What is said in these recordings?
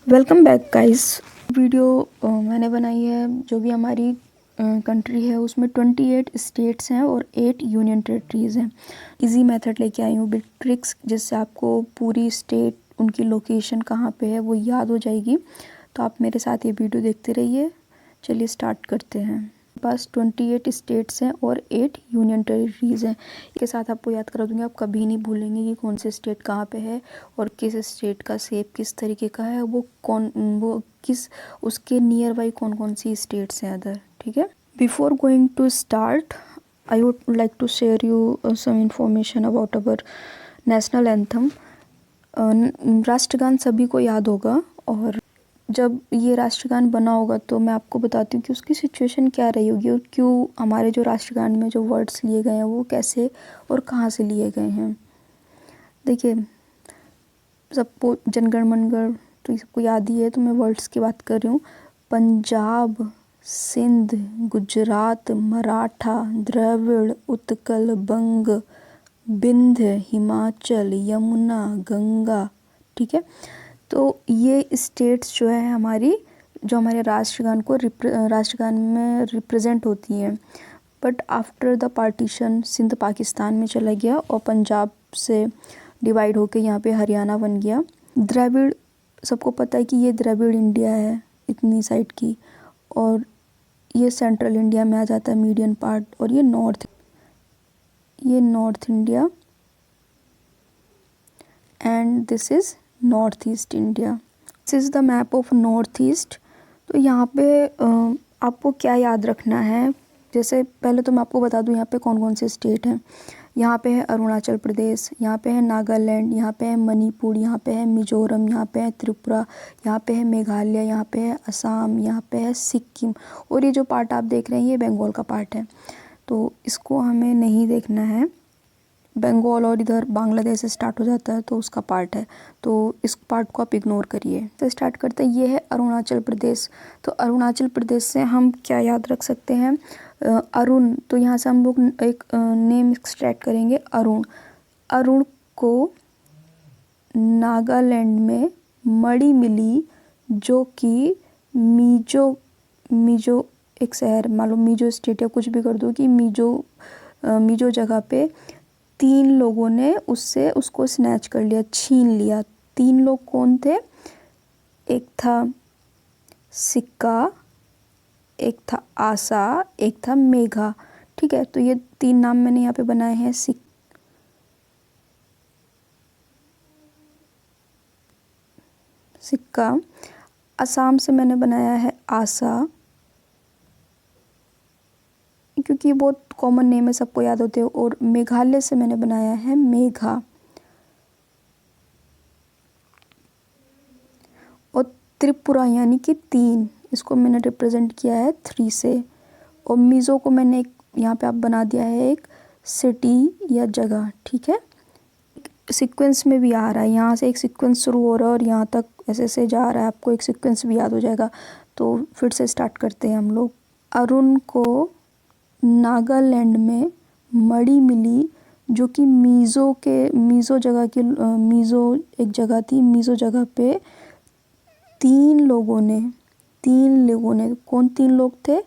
Welcome back guys. Video मैंने बनाई है। जो भी हमारी कंट्री है उसमें 28 स्टेट्स हैं और 8 यूनियन टेरिटरीज़ हैं। इजी मेथड लेके आई हूँ बिग ट्रिक्स, जिससे आपको पूरी स्टेट उनकी लोकेशन कहाँ पे है वो याद हो जाएगी। तो आप मेरे साथ ये वीडियो देखते रहिए। चलिए स्टार्ट करते हैं। पास 28 स्टेट्स हैं और 8 यूनियन टेरिटरीज़ हैं। इसके साथ आपको याद करा दूँगी, आप कभी नहीं भूलेंगे कि कौन से स्टेट कहाँ पे है और किस स्टेट का शेप किस तरीके का है, वो किस उसके नियर बाई कौन कौन सी स्टेट्स हैं अदर। ठीक है, before going to start I would like to share you some information about our national anthem. राष्ट्रगान सभी को याद होगा, और जब ये राष्ट्रगान बना होगा तो मैं आपको बताती हूँ कि उसकी सिचुएशन क्या रही होगी और क्यों हमारे जो राष्ट्रगान में जो वर्ड्स लिए गए हैं वो कैसे और कहाँ से लिए गए हैं। देखिए, सबको जनगण मनगढ़ तो ये सबको याद ही है, तो मैं वर्ड्स की बात कर रही हूँ। पंजाब, सिंध, गुजरात, मराठा, द्रविड़, उत्कल, बंग, विंध्य, हिमाचल, यमुना, गंगा। ठीक है, तो ये स्टेट्स जो है हमारे राष्ट्रगान में रिप्रेजेंट होती हैं। But after the partition Sindh Pakistan में चला गया और पंजाब से डिवाइड होके यहाँ पे हरियाणा बन गया। द्रविड़, सबको पता है कि ये द्रविड़ इंडिया है इतनी साइड की, और ये सेंट्रल इंडिया में आ जाता है मीडियन पार्ट, और ये north India and this is north east India. This is the map of north east. तो यहाँ पे आपको क्या याद रखना है, जैसे पहले तो मैं आपको बता दूँ यहाँ पे कौन कौन से स्टेट हैं। यहाँ पे है अरुणाचल प्रदेश, यहाँ पे है नागालैंड, यहाँ पे है मणिपुर, यहाँ पे है मिजोरम, यहाँ पे है त्रिपुरा, यहाँ पे है मेघालय, यहाँ पे है असम, यहाँ पे है सिक्किम, और ये जो पार्ट आप देख रहे हैं ये बंगाल का पार्ट है। तो इसको हमें नहीं देखना है। बंगाल और इधर बांग्लादेश से स्टार्ट हो जाता है तो उसका पार्ट है, तो इस पार्ट को आप इग्नोर करिए। तो स्टार्ट करते हैं, ये है अरुणाचल प्रदेश। तो अरुणाचल प्रदेश से हम क्या याद रख सकते हैं, अरुण। तो यहाँ से हम लोग एक नेम एक्सट्रैक्ट करेंगे, अरुण। अरुण को नागालैंड में मणि मिली, जो कि मीजो एक शहर, मालूम मीजो स्टेट या कुछ भी कर दो, कि मीजो जगह पे 3 लोगों ने उसको स्नैच कर लिया, छीन लिया। 3 लोग कौन थे? एक था सिक्का, एक था आशा, एक था मेघा। ठीक है, तो ये 3 नाम मैंने यहाँ पे बनाए हैं। सिक्का। असम से मैंने बनाया है आशा, क्योंकि ये बहुत कॉमन नेम है, सबको याद होते हैं। और मेघालय से मैंने बनाया है मेघा। और त्रिपुरा यानी कि 3, इसको मैंने रिप्रेजेंट किया है 3 से। और मिज़ो को मैंने यहाँ पे आप बना दिया है एक सिटी या जगह। ठीक है, सीक्वेंस में भी आ रहा है, यहाँ से एक सीक्वेंस शुरू हो रहा है और यहाँ तक ऐसे ऐसे जा रहा है, आपको एक सीक्वेंस भी याद हो जाएगा। तो फिर से स्टार्ट करते हैं हम लोग। अरुण को नागालैंड में मणि मिली, जो कि मीज़ो जगह एक जगह थी। मीज़ो जगह पे 3 लोगों ने कौन 3 लोग थे?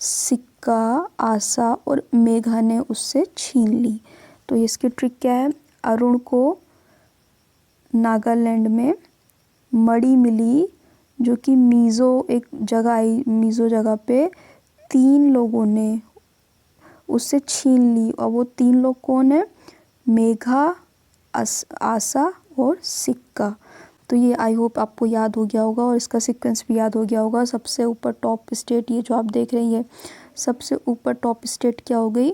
सिक्का, आशा और मेघा ने उससे छीन ली। तो इसकी ट्रिक क्या है? अरुण को नागालैंड में मणि मिली, जो कि मीज़ो जगह पे 3 लोगों ने उससे छीन ली। और वो 3 लोग कौन है? मेघा, आशा और सिक्का। तो ये आई होप आपको याद हो गया होगा और इसका सीक्वेंस भी याद हो गया होगा। सबसे ऊपर टॉप स्टेट, ये जो आप देख रहे हैं, सबसे ऊपर टॉप स्टेट क्या हो गई?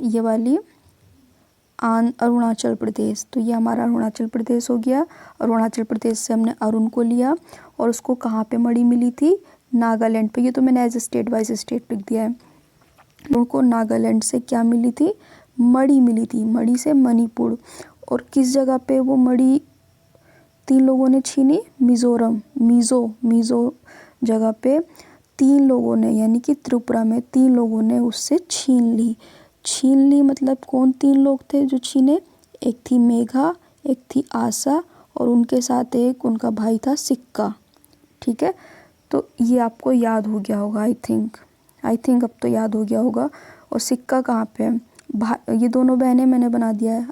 ये वाली अरुणाचल प्रदेश। तो ये हमारा अरुणाचल प्रदेश हो गया। अरुणाचल प्रदेश से हमने अरुण को लिया और उसको कहाँ पे मणि मिली थी? नागालैंड पे। ये तो मैंने as a state wise state लिख दिया है। उनको नागालैंड से क्या मिली थी? मणि मिली थी। मणि से मणिपुर। और किस जगह पे वो मणि 3 लोगों ने छीनी? मीज़ो जगह पे 3 लोगों ने, यानी कि त्रिपुरा में 3 लोगों ने उससे छीन ली। मतलब कौन 3 लोग थे जो छीने? एक थी मेघा, एक थी आशा और उनके साथ एक उनका भाई था सिक्का, ठीक है। तो ये आपको याद हो गया होगा आई थिंक अब तो याद हो गया होगा। और सिक्का कहाँ पे है? ये दोनों बहनें मैंने बना दिया है,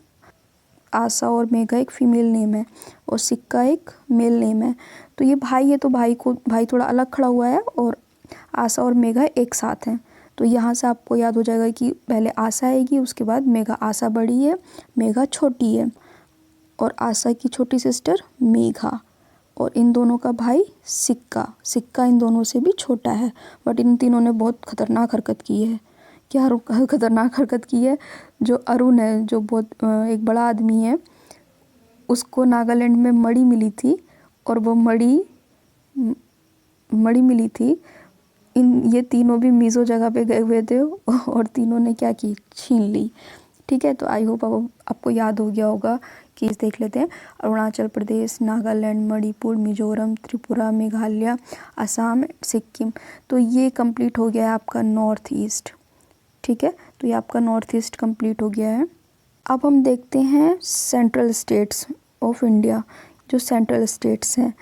आशा और मेघा एक फीमेल नेम है और सिक्का एक मेल नेम है। तो ये भाई है, तो भाई थोड़ा अलग खड़ा हुआ है और आशा और मेघा एक साथ हैं। तो यहाँ से आपको याद हो जाएगा कि पहले आशा आएगी, उसके बाद मेघा। आशा बड़ी है, मेघा छोटी है, और आशा की छोटी सिस्टर मेघा, और इन दोनों का भाई सिक्का इन दोनों से भी छोटा है। बट इन तीनों ने बहुत खतरनाक हरकत की है। क्या खतरनाक हरकत की है? जो अरुण है, जो बहुत एक बड़ा आदमी है, उसको नागालैंड में मणि मिली थी, और वो मणि मिली थी। ये तीनों भी मीज़ो जगह पे गए हुए थे और तीनों ने क्या की, छीन ली, ठीक है। तो आई होप आपको याद हो गया होगा कि देख लेते हैं। अरुणाचल प्रदेश, नागालैंड, मणिपुर, मिजोरम, त्रिपुरा, मेघालय, असम, सिक्किम। तो ये कंप्लीट हो गया है आपका नॉर्थ ईस्ट, ठीक है। तो ये आपका नॉर्थ ईस्ट कंप्लीट हो गया है। अब हम देखते हैं सेंट्रल स्टेट्स ऑफ इंडिया, जो सेंट्रल स्टेट्स हैं।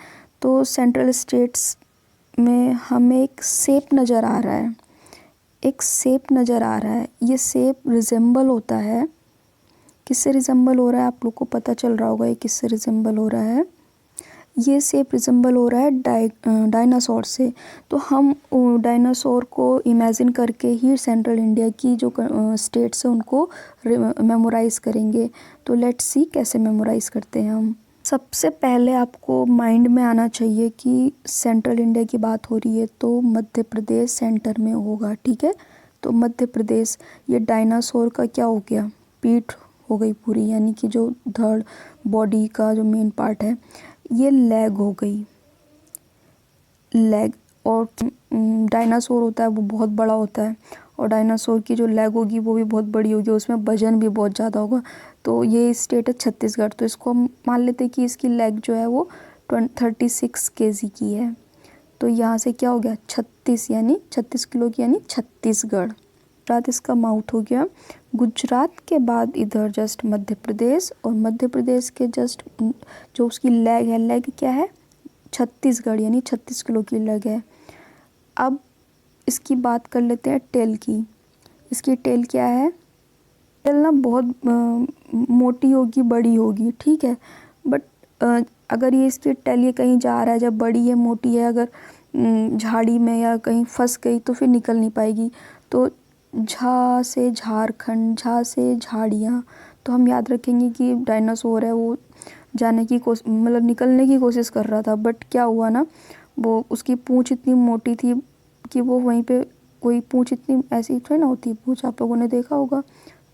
तो सेंट्रल स्टेट्स में हमें एक शेप नज़र आ रहा है, ये शेप रिजेंबल होता है। किससे रिजेंबल हो रहा है? आप लोग को पता चल रहा होगा ये किससे रिजेंबल हो रहा है। ये शेप रिजेंबल हो रहा है डायनासोर से। तो हम डायनासोर को इमेजिन करके ही सेंट्रल इंडिया की जो स्टेट्स हैं उनको मेमोराइज़ करेंगे। तो लेट्स सी कैसे मेमोराइज़ करते हैं हम। सबसे पहले आपको माइंड में आना चाहिए कि सेंट्रल इंडिया की बात हो रही है तो मध्य प्रदेश सेंटर में होगा, ठीक है। तो मध्य प्रदेश, ये डायनासोर का क्या हो गया, पीठ हो गई पूरी, यानी कि जो धड़ बॉडी का जो मेन पार्ट है, ये लेग हो गई, लेग। और डायनासोर होता है वो बहुत बड़ा होता है, और डायनासोर की जो लेग होगी वो भी बहुत बड़ी होगी, उसमें वजन भी बहुत ज़्यादा होगा। तो ये स्टेट है छत्तीसगढ़। तो इसको हम मान लेते हैं कि इसकी लेग जो है वो 36 kg की है। तो यहाँ से क्या हो गया, 36 यानी 36 किलो की, यानी छत्तीसगढ़। गुजरात इसका माउथ हो गया। गुजरात के बाद इधर जस्ट मध्य प्रदेश, और मध्य प्रदेश के जस्ट जो उसकी लेग है, लेग क्या है, छत्तीसगढ़, यानी 36 किलो की लेग है। अब इसकी बात कर लेते हैं टेल की। इसकी टेल क्या है? टेल ना बहुत मोटी होगी, बड़ी होगी, ठीक है। बट अगर ये इसकी टेल ये कहीं जा रहा है, जब बड़ी है मोटी है, अगर झाड़ी में या कहीं फंस गई तो फिर निकल नहीं पाएगी। तो झा से झारखंड, झा से झाड़ियाँ। तो हम याद रखेंगे कि डायनासोर है वो जाने की मतलब निकलने की कोशिश कर रहा था, बट क्या हुआ ना, वो उसकी पूँछ इतनी मोटी थी कि वो वहीं पे, कोई पूँछ इतनी ऐसी थोड़ी ना होती, पूँछ आप लोगों ने देखा होगा,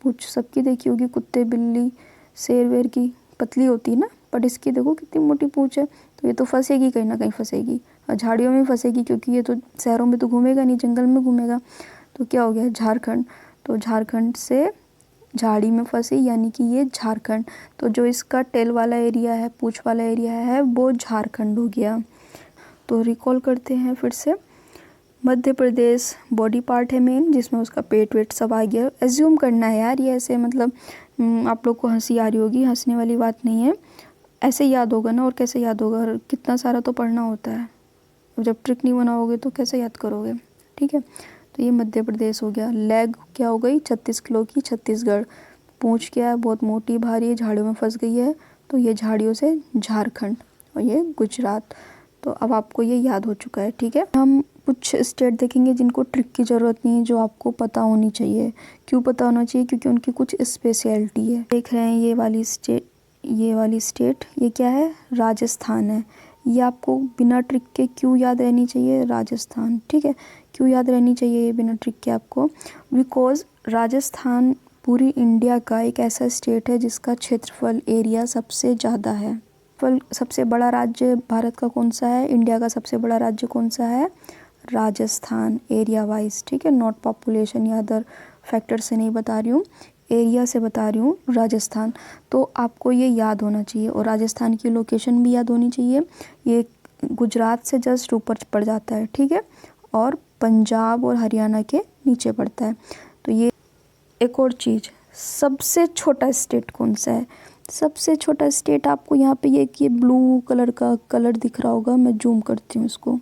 पूँछ सबकी देखी होगी, कुत्ते बिल्ली शेर वेर की पतली होती है ना, बट इसकी देखो कितनी मोटी पूँछ है। तो ये तो फंसेगी, कहीं ना कहीं फंसेगी, और झाड़ियों में फंसेगी, क्योंकि ये तो शहरों में तो घूमेगा नहीं, जंगल में घूमेगा। तो क्या हो गया, झारखंड। तो झारखंड से झाड़ी में फंसी, यानी कि ये झारखंड। तो जो इसका टेल वाला एरिया है, पूँछ वाला एरिया है, वो झारखंड हो गया। तो रिकॉल करते हैं फिर से। मध्य प्रदेश बॉडी पार्ट है मेन, जिसमें उसका पेट वेट सब आ गया। एज्यूम करना है यार, ये ऐसे मतलब आप लोग को हंसी आ रही होगी, हंसने वाली बात नहीं है, ऐसे याद होगा ना। और कैसे याद होगा, कितना सारा तो पढ़ना होता है, जब ट्रिक नहीं बनाओगे तो कैसे याद करोगे, ठीक है। तो ये मध्य प्रदेश हो गया। लेग क्या हो गई, 36 किलो की छत्तीसगढ़। पूँछ क्या है, बहुत मोटी भारी है, झाड़ियों में फंस गई है, तो ये झाड़ियों से झारखंड, और ये गुजरात। तो अब आपको ये याद हो चुका है, ठीक है। हम कुछ स्टेट देखेंगे जिनको ट्रिक की ज़रूरत नहीं है, जो आपको पता होनी चाहिए। क्यों पता होना चाहिए? क्योंकि उनकी कुछ स्पेशलिटी है। देख रहे हैं ये वाली स्टेट, ये क्या है, राजस्थान है। ये आपको बिना ट्रिक के क्यों याद रहनी चाहिए, राजस्थान, ठीक है। क्यों याद रहनी चाहिए ये बिना ट्रिक के आपको? बिकॉज राजस्थान पूरी इंडिया का एक ऐसा स्टेट है जिसका क्षेत्रफल एरिया सबसे ज़्यादा है। सबसे बड़ा राज्य भारत का कौन सा है, इंडिया का सबसे बड़ा राज्य कौन सा है, राजस्थान, एरिया वाइज, ठीक है। नॉट पॉपुलेशन या अदर फैक्टर से नहीं बता रही हूँ, एरिया से बता रही हूँ, राजस्थान। तो आपको ये याद होना चाहिए, और राजस्थान की लोकेशन भी याद होनी चाहिए। ये गुजरात से जस्ट ऊपर पड़ जाता है, ठीक है, और पंजाब और हरियाणा के नीचे पड़ता है। तो ये एक और चीज़, सबसे छोटा स्टेट कौन सा है? सबसे छोटा स्टेट आपको यहाँ पे ये ब्लू कलर का कलर दिख रहा होगा, मैं जूम करती हूँ इसको।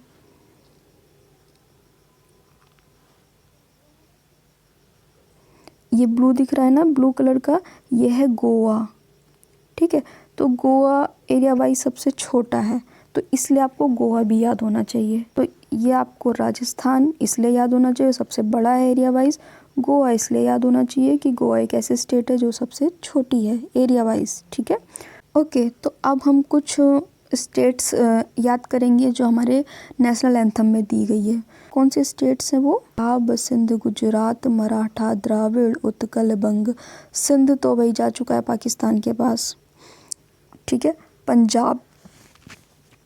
ये ब्लू दिख रहा है ना, ब्लू कलर का, ये है गोवा। ठीक है, तो गोवा एरिया वाइज सबसे छोटा है, तो इसलिए आपको गोवा भी याद होना चाहिए। तो ये आपको राजस्थान इसलिए याद होना चाहिए, सबसे बड़ा है एरिया वाइज। गोवा इसलिए याद होना चाहिए कि गोवा एक ऐसे स्टेट है जो सबसे छोटी है एरिया वाइज। ठीक है, ओके। तो अब हम कुछ स्टेट्स याद करेंगे जो हमारे नेशनल एंथम में दी गई है। कौन से स्टेट्स हैं वो? पंजाब, सिंध, गुजरात, मराठा, द्राविड़, उत्कल, बंग। सिंध तो भाई जा चुका है पाकिस्तान के पास। ठीक है, पंजाब,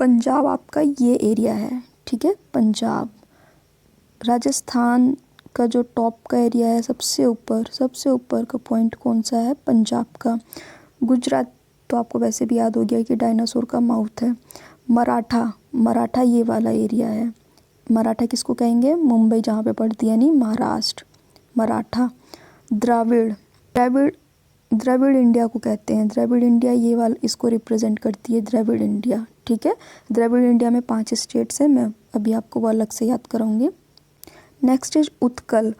पंजाब आपका ये एरिया है। ठीक है, पंजाब। राजस्थान का जो टॉप का एरिया है, सबसे ऊपर का पॉइंट कौन सा है? पंजाब का। गुजरात तो आपको वैसे भी याद हो गया कि डायनासोर का माउथ है। मराठा ये वाला एरिया है। मराठा किसको कहेंगे? मुंबई जहाँ पे पड़ती है, यानी महाराष्ट्र। मराठा। द्रविड़ इंडिया को कहते हैं। द्रविड़ इंडिया ये वाला इसको रिप्रेजेंट करती है, द्रविड़ इंडिया। ठीक है, द्रविड़ इंडिया में 5 स्टेट्स हैं, मैं अभी आपको वो अलग से याद कराऊंगी। Next is Utkal.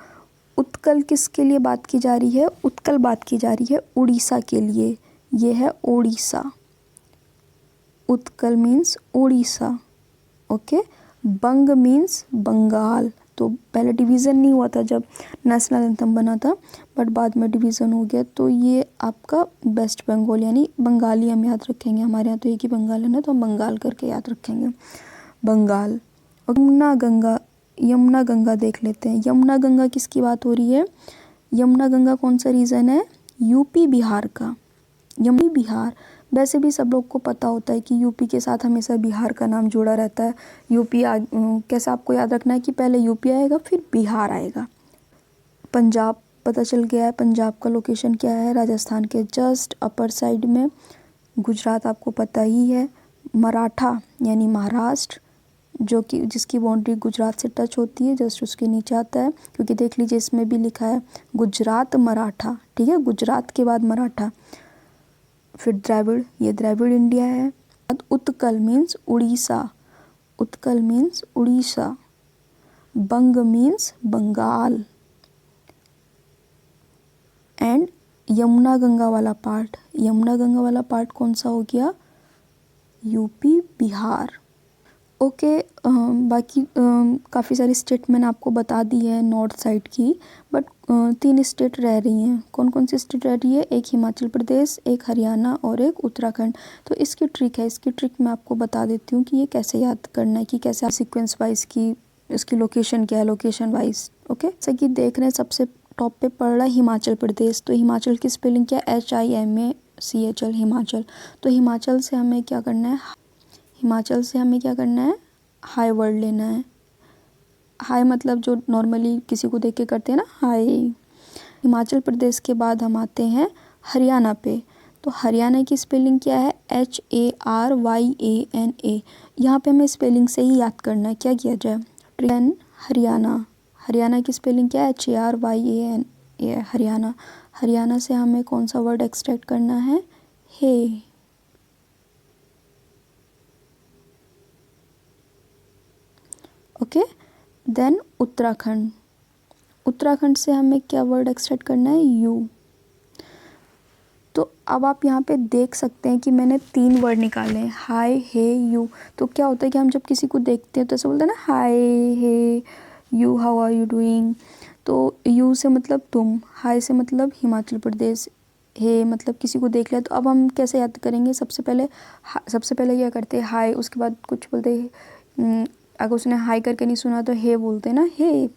उत्कल किसके लिए बात की जा रही है? उत्कल बात की जा रही है उड़ीसा के लिए। ये है ओडिशा। उत्कल मीन्स उड़ीसा। ओके। बंग मीन्स बंगाल। तो पहले डिवीज़न नहीं हुआ था जब नेशनल एंथम बना था, बट बाद में डिवीज़न हो गया। तो ये आपका वेस्ट बंगाल यानी बंगाली हम याद रखेंगे। हमारे यहाँ तो एक ही बंगाल है ना, तो हम बंगाल करके याद रखेंगे, बंगाल। और यमुना गंगा देख लेते हैं। यमुना गंगा किसकी बात हो रही है? यमुना गंगा कौन सा रीजन है? यूपी बिहार का। यमुना बिहार, वैसे भी सब लोग को पता होता है कि यूपी के साथ हमेशा बिहार का नाम जुड़ा रहता है। यूपी कैसे आपको याद रखना है कि पहले यूपी आएगा फिर बिहार आएगा। पंजाब पता चल गया है, पंजाब का लोकेशन क्या है? राजस्थान के जस्ट अपर साइड में। गुजरात आपको पता ही है। मराठा यानी महाराष्ट्र, जो कि जिसकी बाउंड्री गुजरात से टच होती है, जस्ट उसके नीचे आता है, क्योंकि देख लीजिए इसमें भी लिखा है गुजरात मराठा। ठीक है, गुजरात के बाद मराठा, फिर द्रविड़, ये द्रविड़ इंडिया है। Utkal means Orissa. Utkal means Orissa. Bang means Bengal. And Yamuna Ganga वाला पार्ट, यमुना गंगा वाला पार्ट कौन सा हो गया? यूपी बिहार। ओके। बाकी काफ़ी सारी स्टेट मैंने आपको बता दी है नॉर्थ साइड की, बट 3 स्टेट रह रही हैं। कौन कौन सी स्टेट रह रही है? एक हिमाचल प्रदेश, एक हरियाणा और एक उत्तराखंड। तो इसकी ट्रिक मैं आपको बता देती हूँ कि ये कैसे याद करना है, कि कैसे सीक्वेंस वाइज की इसकी लोकेशन क्या है, लोकेशन वाइज। ओके, जैसे कि देख रहे हैं सबसे टॉप पे पड़ रहा है हिमाचल प्रदेश। तो हिमाचल की स्पेलिंग क्या है? HIMACHL, हिमाचल। तो हिमाचल से हमें क्या करना है? हाई वर्ड लेना है। हाई मतलब जो नॉर्मली किसी को देख के करते हैं ना, हाई। हिमाचल प्रदेश के बाद हम आते हैं हरियाणा पे। तो हरियाणा की स्पेलिंग क्या है? HARYANA। यहाँ पे हमें स्पेलिंग से ही याद करना है, क्या किया जाए? हरियाणा, हरियाणा की स्पेलिंग क्या है? HARYANA, हरियाणा। हरियाणा से हमें कौन सा वर्ड एक्सट्रैक्ट करना है? Hey. Okay, then Uttarakhand. Uttarakhand से हमें क्या वर्ड एक्सट्रैक्ट करना है? यू। तो अब आप यहाँ पे देख सकते हैं कि मैंने 3 वर्ड निकाले हैं, हाय, हे, यू। तो क्या होता है कि हम जब किसी को देखते हैं तो ऐसे बोलते हैं ना, hi, hey, you, how are you doing. तो यू से मतलब तुम, हाय से मतलब हिमाचल प्रदेश, हे मतलब किसी को देख लिया। तो अब हम कैसे याद करेंगे? सबसे पहले क्या करते हैं? हाय, उसके बाद कुछ बोलते हैं, अगर उसने हाई करके नहीं सुना तो हे बोलते ना, हे।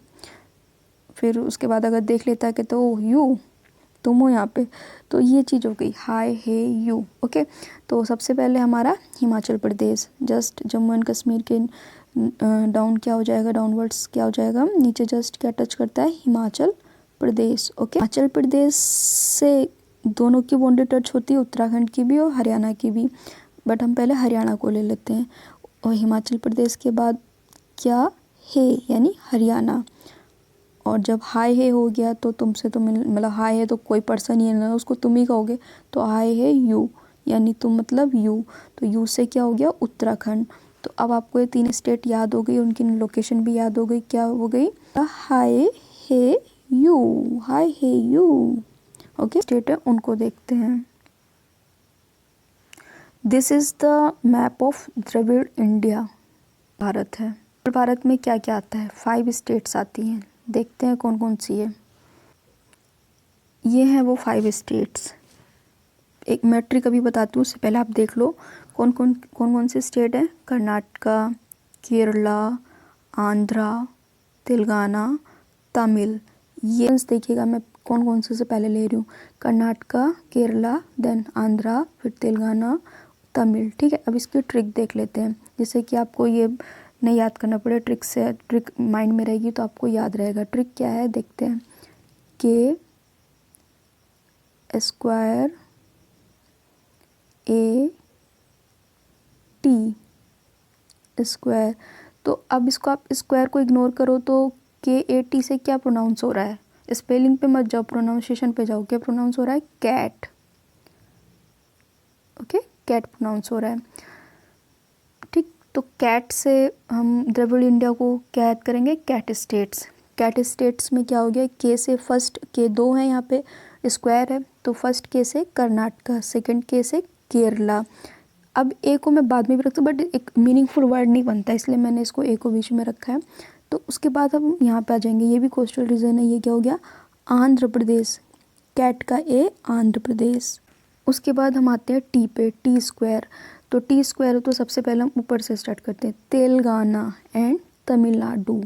फिर उसके बाद अगर देख लेता है कि तो यू, तुम हो यहाँ पे। तो ये चीज़ हो गई, हाय, हे, यू। ओके, तो सबसे पहले हमारा हिमाचल प्रदेश, जस्ट जम्मू एंड कश्मीर के डाउन क्या हो जाएगा? डाउनवर्ड्स क्या हो जाएगा? नीचे जस्ट क्या टच करता है? हिमाचल प्रदेश। ओके, हिमाचल प्रदेश से दोनों की बाउंड्री टच होती है, उत्तराखंड की भी और हरियाणा की भी, बट हम पहले हरियाणा को ले लेते हैं। और हिमाचल प्रदेश के बाद क्या? हे यानी हरियाणा। और जब हाय हे हो गया तो तुमसे तो मतलब हाय है तो कोई पर्सन ही है ना, उसको तुम ही कहोगे, तो हाय हे यू। यानी तुम मतलब यू, तो यू से क्या हो गया उत्तराखंड। तो अब आपको ये 3 स्टेट याद हो गई, उनकी लोकेशन भी याद हो गई। क्या हो गई? Hi hey you, hi hey you. Okay, state है उनको देखते हैं। This is the map of Dravida India. Bharat है। भारत में क्या क्या आता है? 5 स्टेट्स आती हैं, देखते हैं कौन कौन सी है। ये हैं वो 5 स्टेट्स। एक मैट्रिक अभी बताती हूँ, उससे पहले आप देख लो कौन कौन से स्टेट हैं। कर्नाटका, केरला, आंध्रा, तेलंगाना, तमिल। ये देखिएगा मैं कौन कौन से पहले ले रही हूँ। कर्नाटका, केरला, देन आंध्रा, फिर तेलंगाना, तमिल। ठीक है, अब इसकी ट्रिक देख लेते हैं, जिससे कि आपको ये नहीं याद करना पड़े। ट्रिक माइंड में रहेगी तो आपको याद रहेगा। ट्रिक क्या है देखते हैं। के स्क्वायर ए टी स्क्वायर। तो अब इसको आप स्क्वायर को इग्नोर करो तो के ए टी से क्या प्रोनाउंस हो रहा है? स्पेलिंग पे मत जाओ, प्रोनाउंसिएशन पे जाओ। क्या प्रोनाउंस हो रहा है? कैट। ओके, कैट प्रोनाउंस हो रहा है। ठीक, तो कैट से हम द्रविड़ इंडिया को क्या याद करेंगे? Cat states. कैट स्टेट्स में क्या हो गया? के से फर्स्ट के 2 हैं यहाँ पे, स्क्वायर है तो फर्स्ट के से कर्नाटका, सेकंड के से केरला। अब ए को मैं बाद में भी रखती हूँ, बट एक मीनिंगफुल वर्ड नहीं बनता, इसलिए मैंने इसको ए को बीच में रखा है। तो उसके बाद हम यहाँ पे आ जाएंगे, ये भी कोस्टल रीजन है। ये क्या हो गया? आंध्र प्रदेश। कैट का ए, आंध्र प्रदेश। उसके बाद हम आते हैं टी पे, टी स्क्वायर। तो टी स्क्वायर तो सबसे पहले हम ऊपर से स्टार्ट करते हैं, Telangana and Tamil Nadu.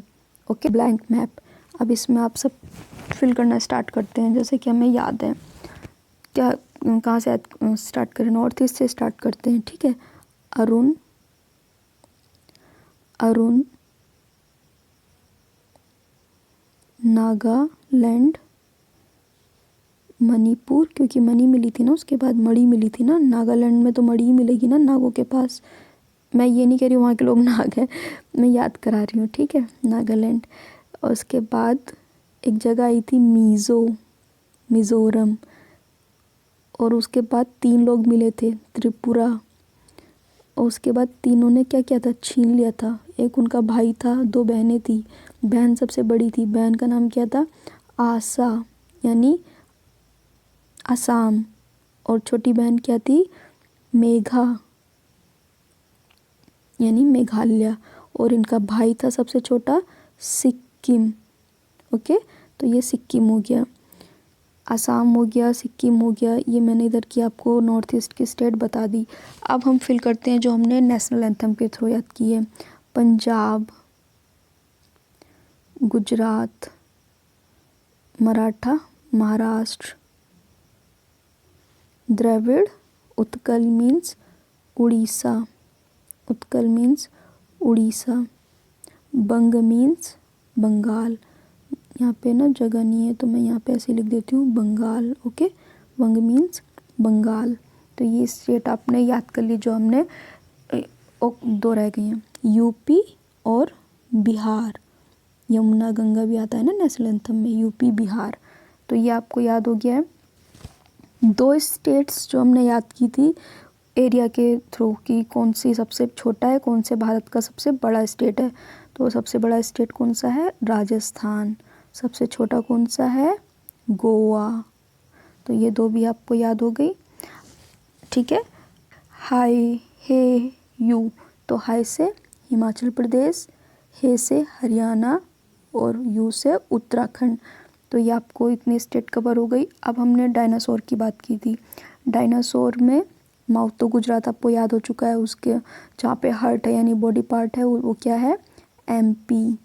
Okay, blank map. अब इसमें आप सब फिल करना स्टार्ट करते हैं, जैसे कि हमें याद है। क्या कहाँ से स्टार्ट करें? नॉर्थ ईस्ट से स्टार्ट करते हैं। ठीक है, अरुण, नागालैंड, मणिपुर, क्योंकि मणि मिली थी ना, उसके बाद मणि मिली थी ना। नागालैंड में तो मणि ही मिलेगी ना नागों के पास। मैं ये नहीं कह रही हूँ वहाँ के लोग नाग हैं, मैं याद करा रही हूँ। ठीक है, नागालैंड। और उसके बाद एक जगह आई थी मिज़ोरम। और उसके बाद 3 लोग मिले थे, त्रिपुरा। और उसके बाद तीनों ने क्या किया था? छीन लिया था। एक उनका भाई था, 2 बहनें थी। बहन सबसे बड़ी थी, बहन का नाम क्या था? आसा, यानी असम। और छोटी बहन क्या थी? मेघा, यानी मेघालय। और इनका भाई था सबसे छोटा, सिक्किम। ओके, तो ये सिक्किम हो गया, असम हो गया, सिक्किम हो गया। ये मैंने इधर की आपको नॉर्थ ईस्ट की स्टेट बता दी। अब हम फिल करते हैं जो हमने नेशनल एंथम के थ्रू याद की है। पंजाब, गुजरात, मराठा, महाराष्ट्र, द्रविड़, उत्कल मीन्स उड़ीसा, उत्कल मीन्स उड़ीसा, बंग मीन्स बंगाल। यहाँ पे ना जगह नहीं है तो मैं यहाँ पे ऐसे लिख देती हूँ बंगाल। ओके, बंग मीन्स बंगाल। तो ये स्टेट आपने याद कर ली जो हमने 2 रह गई हैं, यूपी और बिहार। यमुना गंगा भी आता है ना नेशनल एंथम में, यूपी बिहार। तो ये आपको याद हो गया है। 2 स्टेट्स जो हमने याद की थी एरिया के थ्रू कि कौन सी सबसे छोटा है, कौन से भारत का सबसे बड़ा स्टेट है। तो सबसे बड़ा स्टेट कौन सा है? राजस्थान। सबसे छोटा कौन सा है? गोवा। तो ये 2 भी आपको याद हो गई। ठीक है, हाय हे यू। तो हाय से हिमाचल प्रदेश, हे से हरियाणा और यू से उत्तराखंड। तो ये आपको इतनी स्टेट कवर हो गई। अब हमने डायनासोर की बात की थी। डायनासोर में माउथ तो गुजरात आपको याद हो चुका है, उसके जहाँ पे हार्ट है यानी बॉडी पार्ट है वो क्या है? एमपी।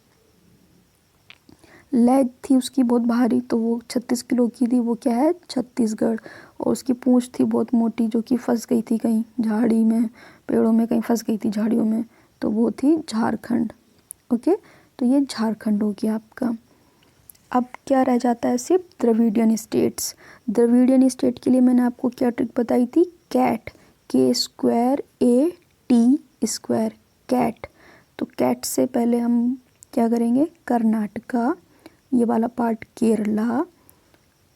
लेग थी उसकी बहुत भारी, तो वो 36 किलो की थी, वो क्या है? छत्तीसगढ़। और उसकी पूंछ थी बहुत मोटी, जो कि फंस गई थी कहीं झाड़ी में, पेड़ों में कहीं फंस गई थी झाड़ियों में, तो वो थी झारखंड। ओके, तो ये झारखंड हो गया आपका। अब क्या रह जाता है? सिर्फ द्रविडियन स्टेट्स। द्रविडियन स्टेट के लिए मैंने आपको क्या ट्रिक बताई थी? Cat, K square A T square, cat. तो कैट से पहले हम क्या करेंगे? कर्नाटका, ये वाला part Kerala,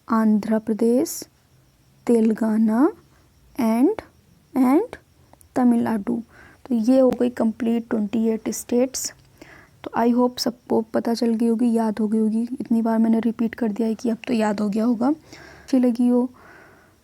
Andhra Pradesh, Telangana and and Tamil Nadu. तो ये हो गई कंप्लीट 28 स्टेट्स। तो आई होप सबको पता चल गई होगी, याद हो गई होगी। इतनी बार मैंने रिपीट कर दिया है कि अब तो याद हो गया होगा। अच्छी लगी हो,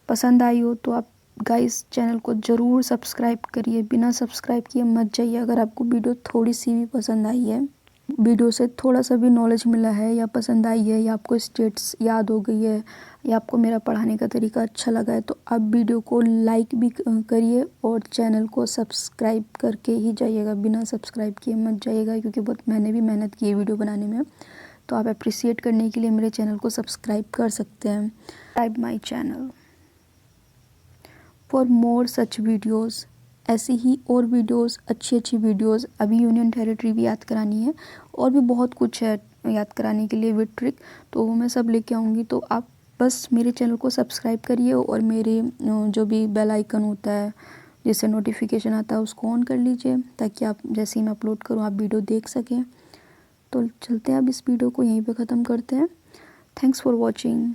पसंद आई हो तो आप गाइस चैनल को ज़रूर सब्सक्राइब करिए। बिना सब्सक्राइब किए मत जाइए। अगर आपको वीडियो थोड़ी सी भी पसंद आई है, वीडियो से थोड़ा सा भी नॉलेज मिला है या पसंद आई है या आपको स्टेट्स याद हो गई है या आपको मेरा पढ़ाने का तरीका अच्छा लगा है, तो आप वीडियो को लाइक भी करिए और चैनल को सब्सक्राइब करके ही जाइएगा। बिना सब्सक्राइब किए मत जाइएगा, क्योंकि बहुत मैंने भी मेहनत की है वीडियो बनाने में। तो आप अप्रिसिएट करने के लिए मेरे चैनल को सब्सक्राइब कर सकते हैं। Subscribe my channel for more such videos. ऐसी ही और वीडियोस, अच्छी वीडियोस। अभी यूनियन टेरिटरी भी याद करानी है और भी बहुत कुछ है याद कराने के लिए विद ट्रिक, तो वो मैं सब लेके आऊँगी। तो आप बस मेरे चैनल को सब्सक्राइब करिए और मेरे जो भी बेल आइकन होता है जिससे नोटिफिकेशन आता है उसको ऑन कर लीजिए, ताकि आप जैसे ही मैं अपलोड करूँ आप वीडियो देख सकें। तो चलते हैं अब इस वीडियो को यहीं पे ख़त्म करते हैं। Thanks for watching.